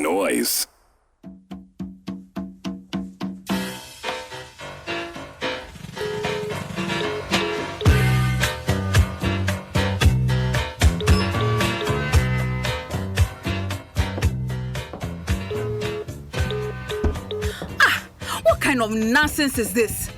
noise. What kind of nonsense is this?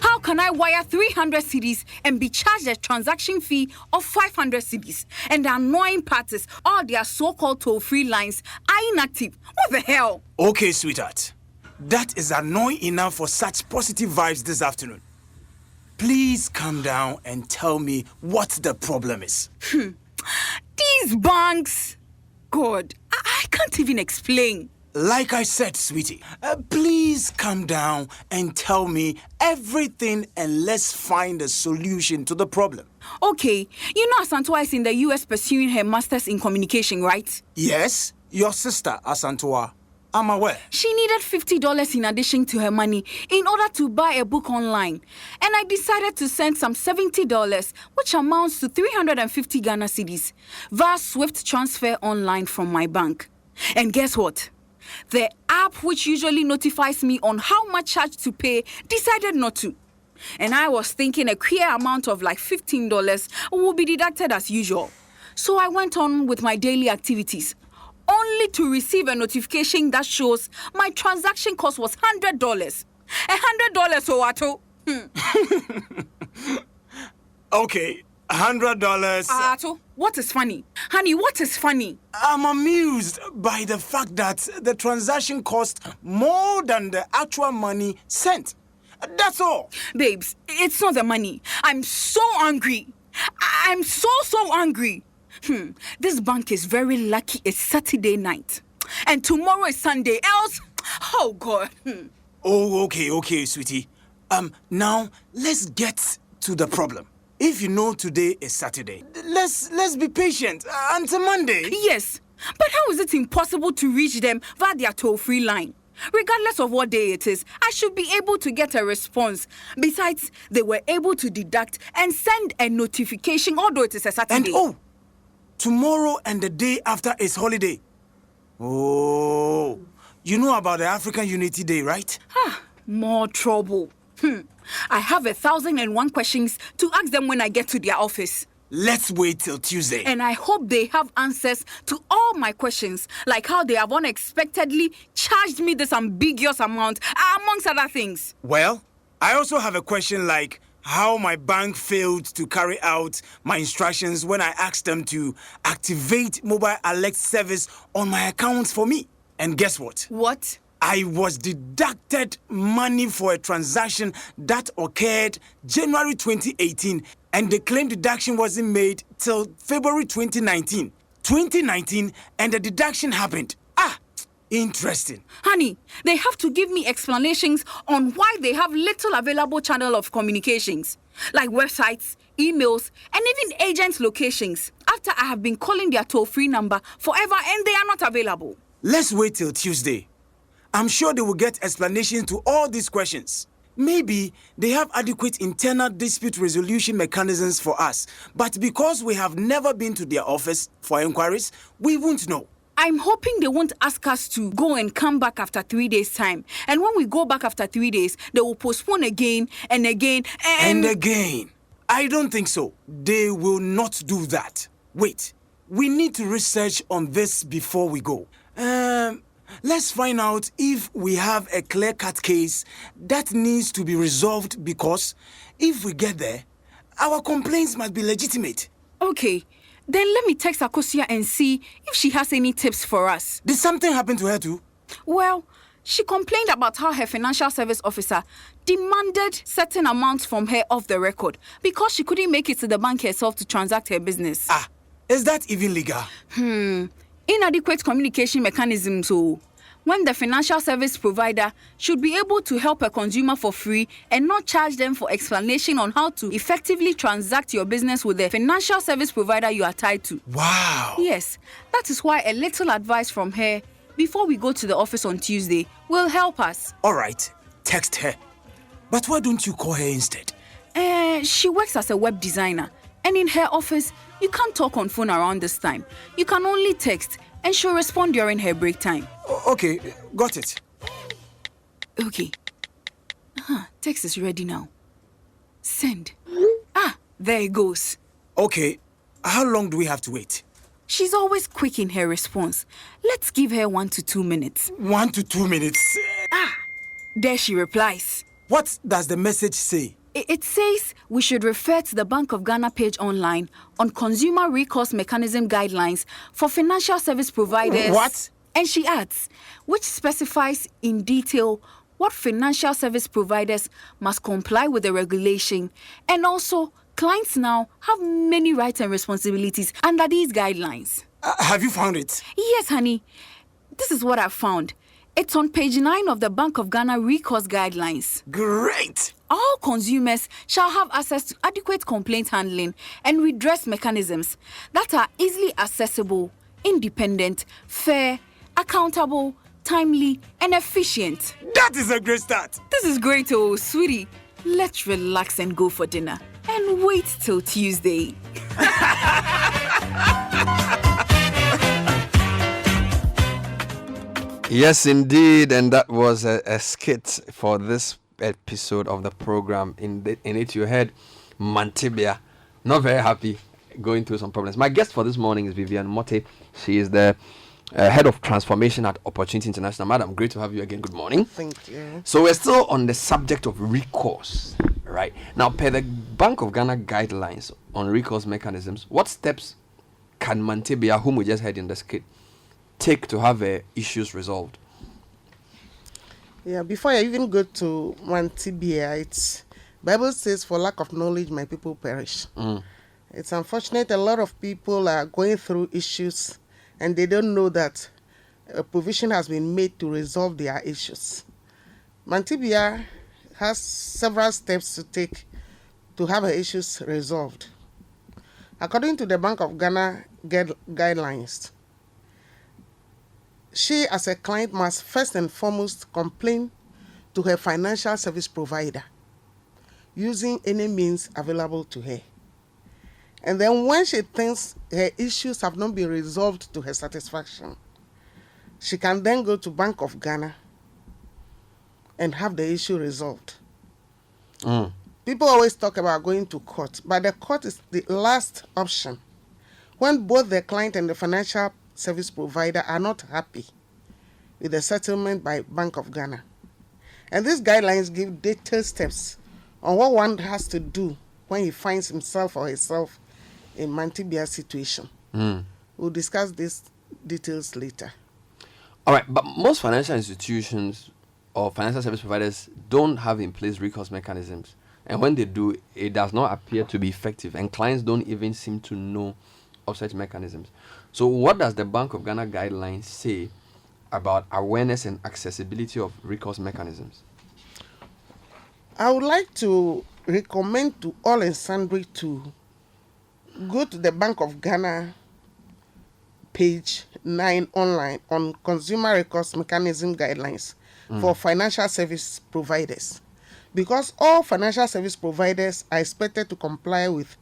How can I wire 300 cedis and be charged a transaction fee of 500 cedis? And the annoying part is all their so-called toll-free lines are inactive. What the hell? Okay, sweetheart. That is annoying enough for such positive vibes this afternoon. Please calm down and tell me what the problem is. These banks. God, I can't even explain. Like I said, sweetie, please calm down and tell me everything and let's find a solution to the problem. Okay, you know Asantua is in the US pursuing her master's in communication, right? Yes, your sister, Asantua. I'm aware. She needed $50 in addition to her money in order to buy a book online. And I decided to send some $70, which amounts to 350 Ghana cedis, via Swift transfer online from my bank. And guess what? The app which usually notifies me on how much charge to pay decided not to. And I was thinking a clear amount of like $15 will be deducted as usual. So I went on with my daily activities, only to receive a notification that shows my transaction cost was $100. $100, Owato. Okay, $100. Ato, what is funny? Honey, what is funny? I'm amused by the fact that the transaction cost more than the actual money sent. That's all. Babes, it's not the money. I'm so angry. I'm so angry. This bank is very lucky it's Saturday night. And tomorrow is Sunday. Else, oh God. Oh, okay, sweetie. Now, let's get to the problem. If you know today is Saturday, let's be patient until Monday. Yes, but how is it impossible to reach them via their toll-free line? Regardless of what day it is, I should be able to get a response. Besides, they were able to deduct and send a notification, although it is a Saturday. And tomorrow and the day after is holiday. Oh, you know about the African Unity Day, right? More trouble. I have 1,001 questions to ask them when I get to their office. Let's wait till Tuesday. And I hope they have answers to all my questions, like how they have unexpectedly charged me this ambiguous amount, amongst other things. Well, I also have a question like how my bank failed to carry out my instructions when I asked them to activate mobile alert service on my accounts for me. And guess what? What? I was deducted money for a transaction that occurred January 2018, and the claim deduction wasn't made till February 2019. 2019, and the deduction happened. Interesting. Honey, they have to give me explanations on why they have little available channel of communications, like websites, emails, and even agents' locations, after I have been calling their toll-free number forever and they are not available. Let's wait till Tuesday. I'm sure they will get explanations to all these questions. Maybe they have adequate internal dispute resolution mechanisms for us, but because we have never been to their office for inquiries, we won't know. I'm hoping they won't ask us to go and come back after 3 days' time. And when we go back after 3 days, they will postpone again and again and again. I don't think so. They will not do that. Wait, we need to research on this before we go. Let's find out if we have a clear-cut case that needs to be resolved, because if we get there, our complaints must be legitimate. Okay, then let me text Akosia and see if she has any tips for us. Did something happen to her too? Well, she complained about how her financial service officer demanded certain amounts from her off the record because she couldn't make it to the bank herself to transact her business. Is that even legal? Inadequate communication mechanisms. So, when the financial service provider should be able to help a consumer for free and not charge them for explanation on how to effectively transact your business with the financial service provider you are tied to. Wow. Yes, that is why a little advice from her before we go to the office on Tuesday will help us. All right, text her. But why don't you call her instead? She works as a web designer. And in her office, you can't talk on phone around this time. You can only text. and she'll respond during her break time. Okay, got it. Okay. Text is ready now. Send. There it goes. Okay, how long do we have to wait? She's always quick in her response. Let's give her 1 to 2 minutes. 1 to 2 minutes. There she replies. What does the message say? It says we should refer to the Bank of Ghana page online on Consumer Recourse Mechanism Guidelines for Financial Service Providers. What? And she adds, which specifies in detail what financial service providers must comply with the regulation. And also, clients now have many rights and responsibilities under these guidelines. Have you found it? Yes, honey. This is what I found. It's on page 9 of the Bank of Ghana Recourse Guidelines. Great! All consumers shall have access to adequate complaint handling and redress mechanisms that are easily accessible, independent, fair, accountable, timely, and efficient. That is a great start. This is great, oh, sweetie. Let's relax and go for dinner. And wait till Tuesday. Yes, indeed. And that was a skit for this episode of the program. In it, you heard Mantibia, not very happy, going through some problems. My guest for this morning is Vivian Mote. She is the head of transformation at Opportunity International. Madam, great to have you again. Good morning. Thank you. So we're still on the subject of recourse, right? Now, per the Bank of Ghana guidelines on recourse mechanisms, what steps can Mantibia, whom we just heard in the skit, take to have issues resolved? Yeah, before I even go to Mantibia, it's Bible says, "For lack of knowledge, my people perish." It's unfortunate a lot of people are going through issues and they don't know that a provision has been made to resolve their issues. Mantibia has several steps to take to have her issues resolved. According to the Bank of Ghana guidelines, she as a client must first and foremost complain to her financial service provider using any means available to her. And then when she thinks her issues have not been resolved to her satisfaction, she can then go to Bank of Ghana and have the issue resolved. People always talk about going to court, but the court is the last option when both the client and the financial service provider are not happy with the settlement by Bank of Ghana. And these guidelines give detailed steps on what one has to do when he finds himself or herself in Mantibia's situation. We'll discuss these details later. All right, but most financial institutions or financial service providers don't have in place recourse mechanisms. And when they do, it does not appear to be effective. And clients don't even seem to know of such mechanisms. So what does the Bank of Ghana guidelines say about awareness and accessibility of recourse mechanisms? I would like to recommend to all and sundry to go to the Bank of Ghana page 9 online on Consumer Recourse Mechanism Guidelines for financial service providers. Because all financial service providers are expected to comply with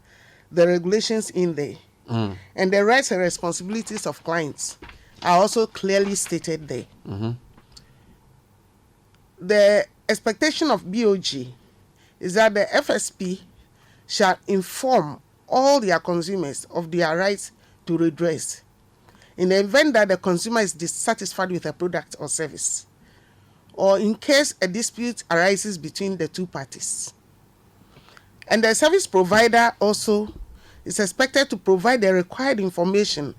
the regulations in there. And the rights and responsibilities of clients are also clearly stated there. The expectation of BOG is that the FSP shall inform all their consumers of their rights to redress in the event that the consumer is dissatisfied with a product or service, or in case a dispute arises between the two parties. And the service provider also is expected to provide the required information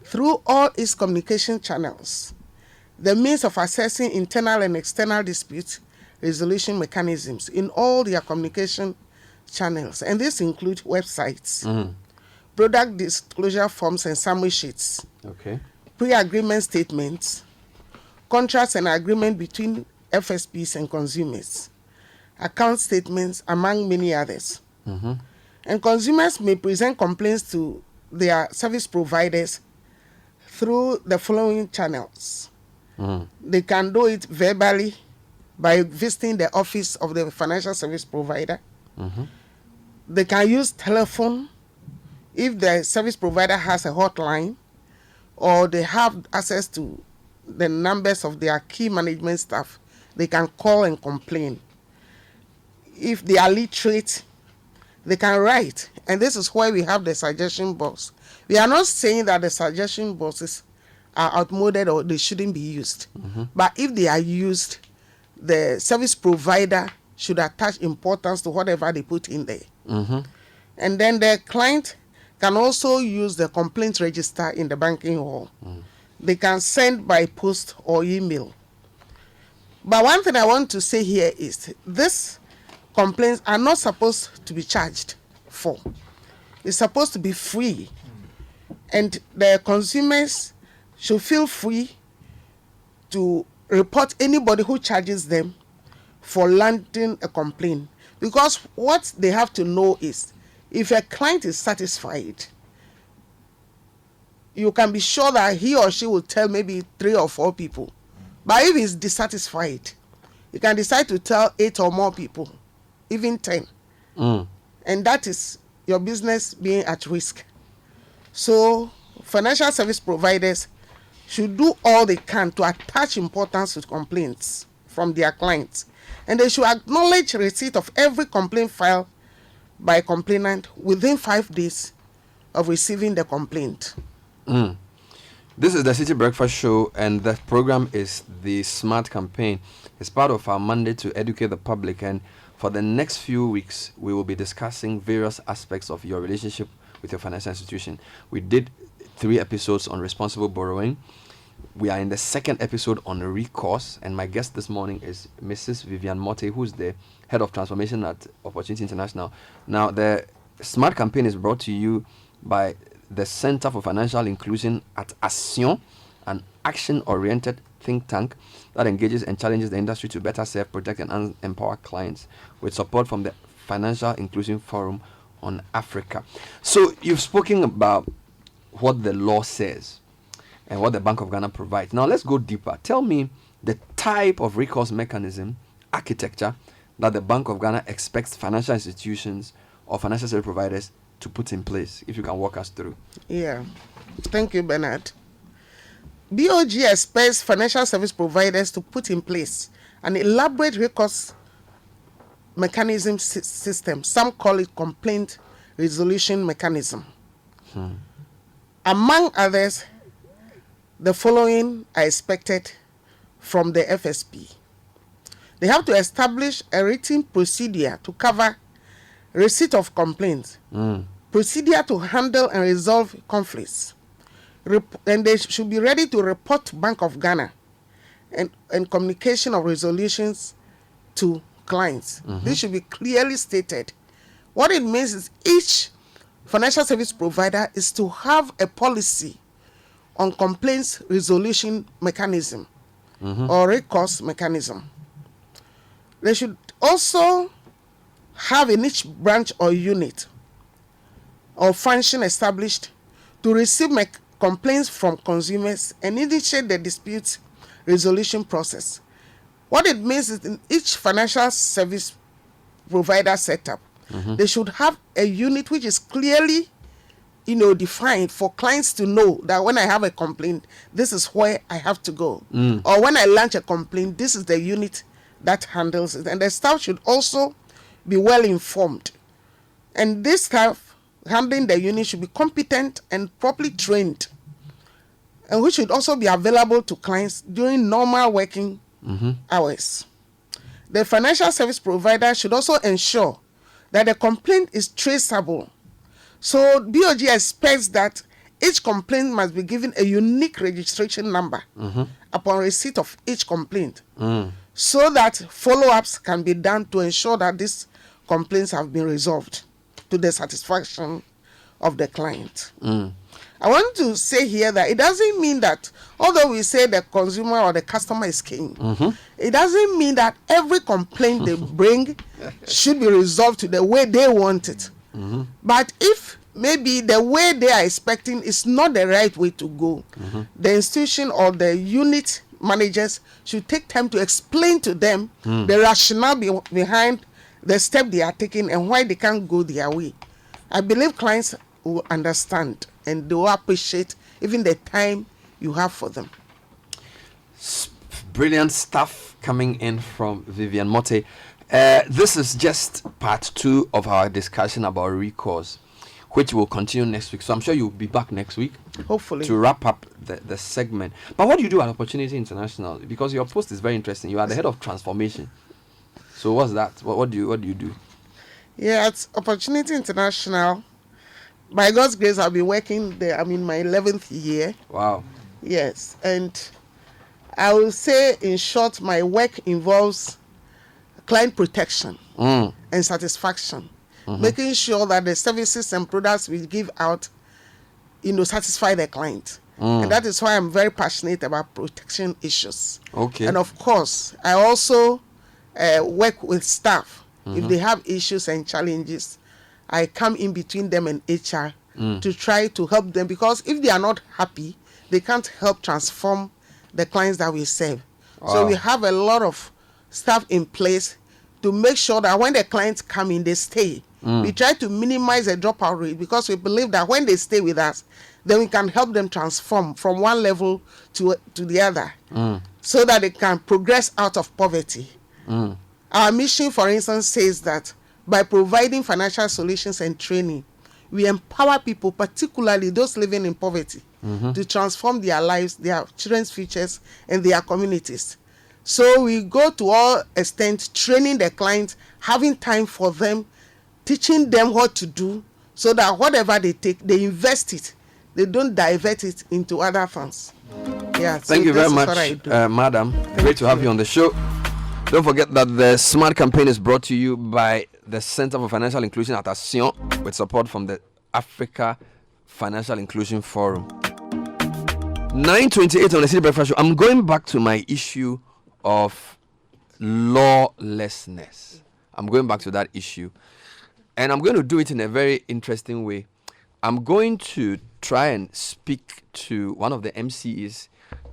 through all its communication channels, the means of assessing internal and external dispute resolution mechanisms in all their communication channels. And this includes websites, product disclosure forms and summary sheets, pre-agreement statements, contracts and agreement between FSPs and consumers, account statements, among many others. And consumers may present complaints to their service providers through the following channels. They can do it verbally by visiting the office of the financial service provider. They can use telephone if the service provider has a hotline, or they have access to the numbers of their key management staff, they can call and complain. If they are literate, they can write. And this is why we have the suggestion box. We are not saying that the suggestion boxes are outmoded or they shouldn't be used. But if they are used, the service provider should attach importance to whatever they put in there. And then the client can also use the complaint register in the banking hall. They can send by post or email. But one thing I want to say here is these complaints are not supposed to be charged for. It's supposed to be free. And the consumers should feel free to report anybody who charges them for landing a complaint. Because what they have to know is, if a client is satisfied, you can be sure that he or she will tell maybe 3 or 4 people. But if he's dissatisfied, you can decide to tell 8 or more people, even 10. And that is your business being at risk. So financial service providers should do all they can to attach importance to complaints from their clients. And they should acknowledge receipt of every complaint filed by a complainant within 5 days of receiving the complaint. This is the City Breakfast Show, and the program is the SMART campaign. It's part of our mandate to educate the public, and for the next few weeks, we will be discussing various aspects of your relationship with your financial institution. We did 3 episodes on responsible borrowing. We are in the 2nd episode on Recourse, and my guest this morning is Mrs. Vivian Motte, who's the head of transformation at Opportunity International. Now, the SMART campaign is brought to you by the Center for Financial Inclusion at Action, an action-oriented think tank that engages and challenges the industry to better serve, protect, and empower clients, with support from the Financial Inclusion Forum on Africa. So you've spoken about what the law says and what the Bank of Ghana provides. Now let's go deeper. Tell me the type of recourse mechanism architecture that the Bank of Ghana expects financial institutions or financial service providers to put in place, if you can walk us through. Yeah. Thank you, Bernard. BOG expects financial service providers to put in place an elaborate recourse mechanism system. Some call it complaint resolution mechanism. Among others, the following are expected from the FSP. They have to establish a written procedure to cover receipt of complaints, procedure to handle and resolve conflicts, and they should be ready to report to Bank of Ghana and communication of resolutions to clients. This should be clearly stated. What it means is each financial service provider is to have a policy on complaints resolution mechanism or recourse mechanism. They should also have in each branch or unit or function established to receive complaints from consumers and initiate the dispute resolution process. What it means is in each financial service provider setup, they should have a unit which is clearly, defined for clients to know that when I have a complaint, this is where I have to go. Or when I launch a complaint, this is the unit that handles it. And the staff should also be well informed. And this staff handling the unit should be competent and properly trained. And which should also be available to clients during normal working hours. The financial service provider should also ensure that the complaint is traceable. So BOG expects that each complaint must be given a unique registration number upon receipt of each complaint, so that follow-ups can be done to ensure that these complaints have been resolved to the satisfaction of the client. I want to say here that it doesn't mean that, although we say the consumer or the customer is king, it doesn't mean that every complaint they bring should be resolved to the way they want it. But if maybe the way they are expecting is not the right way to go, the institution or the unit managers should take time to explain to them the rationale behind the step they are taking and why they can't go their way. I believe clients will understand and they will appreciate even the time you have for them. Brilliant stuff coming in from Vivian Motte. This is just part 2 of our discussion about recourse, which will continue next week. So I'm sure you'll be back next week, Hopefully, to wrap up the segment. But what do you do at Opportunity International? Because your post is very interesting. You are the head of transformation. So what's that? What do you do? Yeah, at Opportunity International, by God's grace, I've been working there. I'm in my 11th year. Wow. Yes, and I will say, in short, my work involves client protection and satisfaction, making sure that the services and products we give out, satisfy the client. And that is why I'm very passionate about protection issues. Okay. And of course, I also work with staff. If they have issues and challenges, I come in between them and HR to try to help them, because if they are not happy, they can't help transform the clients that we serve. So Wow. we have a lot of staff in place to make sure that when the clients come in, they stay. We try to minimize the dropout rate, because we believe that when they stay with us, then we can help them transform from one level to the other, so that they can progress out of poverty. Our mission, for instance, says that by providing financial solutions and training, we empower people, particularly those living in poverty, to transform their lives, their children's futures, and their communities. So we go to all extent, training the clients, having time for them, teaching them what to do, so that whatever they take, they invest it. They don't divert it into other funds. Yeah. Thank you very much, madam. Great to have you on the show. Don't forget that the SMART campaign is brought to you by the Center for Financial Inclusion at Sion, with support from the Africa Financial Inclusion Forum. 9:28 on the City Breakfast Show. I'm going back to my issue of lawlessness. I'm going back to that issue. And I'm going to do it in a very interesting way. I'm going to try and speak to one of the MCEs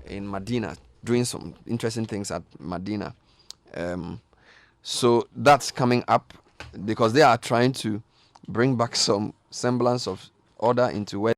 in Medina, doing some interesting things at Medina. So that's coming up, because they are trying to bring back some semblance of order into where